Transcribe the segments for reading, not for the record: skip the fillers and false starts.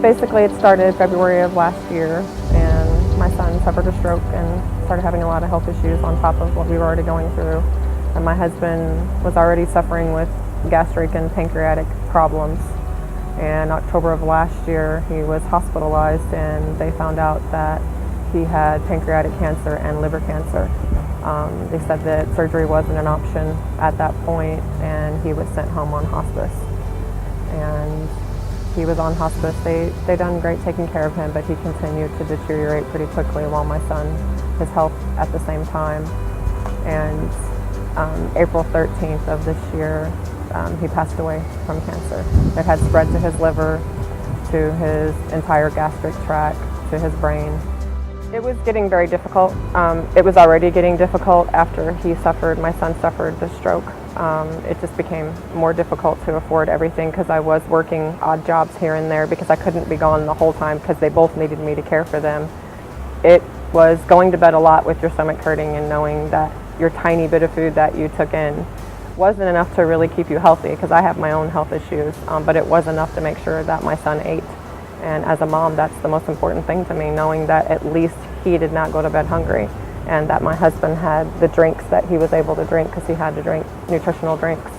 Basically, it started February of last year, and my son suffered a stroke and started having a lot of health issues on top of what we were already going through. And my husband was already suffering with gastric and pancreatic problems. In October of last year, he was hospitalized, and they found out that he had pancreatic cancer and liver cancer. They said that surgery wasn't an option at that point, and he was sent home on hospice. And he was on hospice. They done great taking care of him, but he continued to deteriorate pretty quickly while my son, his health at the same time. And April 13th of this year, he passed away from cancer. It had spread to his liver, to his entire gastric tract, to his brain. It was getting very difficult. It was already getting difficult after my son suffered the stroke. It just became more difficult to afford everything because I was working odd jobs here and there because I couldn't be gone the whole time because they both needed me to care for them. It was going to bed a lot with your stomach hurting and knowing that your tiny bit of food that you took in wasn't enough to really keep you healthy, because I have my own health issues, but it was enough to make sure that my son ate. And as a mom, that's the most important thing to me, knowing that at least he did not go to bed hungry, and that my husband had the drinks that he was able to drink because he had to drink nutritional drinks.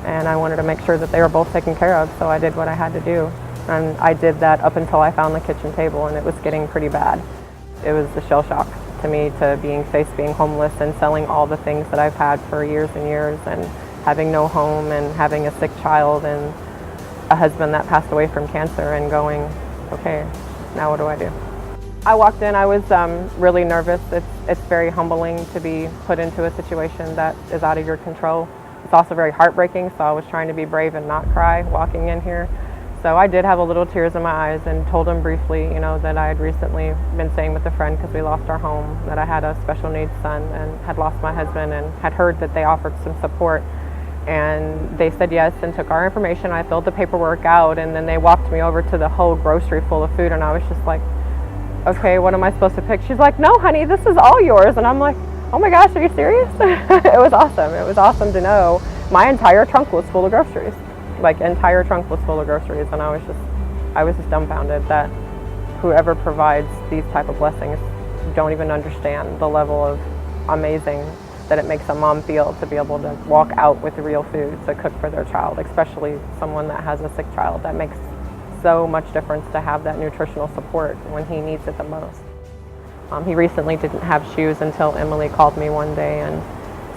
And I wanted to make sure that they were both taken care of, so I did what I had to do. And I did that up until I found the kitchen table, and it was getting pretty bad. It was a shell shock to me to being homeless and selling all the things that I've had for years and years, and having no home and having a sick child and a husband that passed away from cancer, and going, okay, now what do I do? I walked in, I was really nervous. It's very humbling to be put into a situation that is out of your control. It's also very heartbreaking, so I was trying to be brave and not cry walking in here. So I did have a little tears in my eyes and told him briefly, that I had recently been staying with a friend because we lost our home, that I had a special needs son and had lost my husband, and had heard that they offered some support. And they said yes and took our information. I filled the paperwork out, and then they walked me over to the whole grocery full of food, and I was just like, okay, what am I supposed to pick? She's like, no, honey, this is all yours. And I'm like, oh my gosh, are you serious? It was awesome. It was awesome to know my entire trunk was full of groceries. Like, entire trunk was full of groceries, and I was just dumbfounded that whoever provides these type of blessings don't even understand the level of amazing that it makes a mom feel to be able to walk out with real food to cook for their child, especially someone that has a sick child. That makes so much difference to have that nutritional support when he needs it the most. He recently didn't have shoes until Emily called me one day and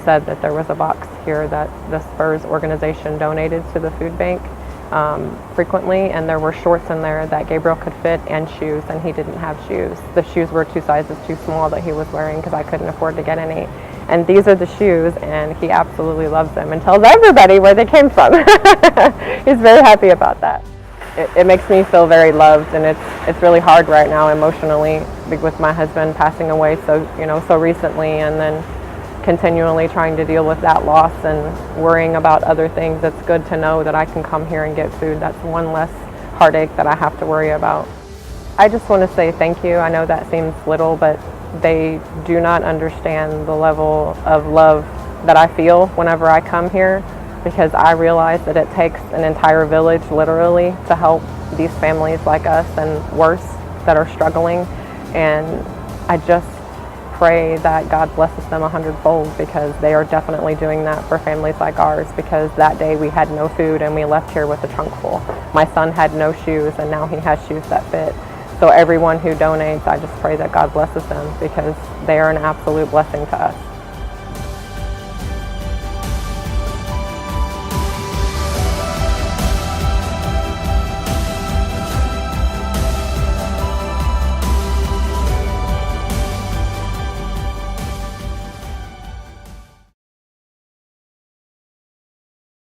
said that there was a box here that the Spurs organization donated to the food bank frequently, and there were shorts in there that Gabriel could fit, and shoes, and he didn't have shoes. The shoes were 2 sizes too small that he was wearing because I couldn't afford to get any. And these are the shoes, and he absolutely loves them and tells everybody where they came from. He's very happy about that. It makes me feel very loved, and it's really hard right now emotionally with my husband passing away so recently, and then continually trying to deal with that loss and worrying about other things. It's good to know that I can come here and get food. That's one less heartache that I have to worry about. I just want to say thank you. I know that seems little, but they do not understand the level of love that I feel whenever I come here, because I realize that it takes an entire village, literally, to help these families like us and worse that are struggling. And I just pray that God blesses them 100-fold, because they are definitely doing that for families like ours, because that day we had no food and we left here with a trunk full. My son had no shoes, and now he has shoes that fit. So everyone who donates, I just pray that God blesses them, because they are an absolute blessing to us.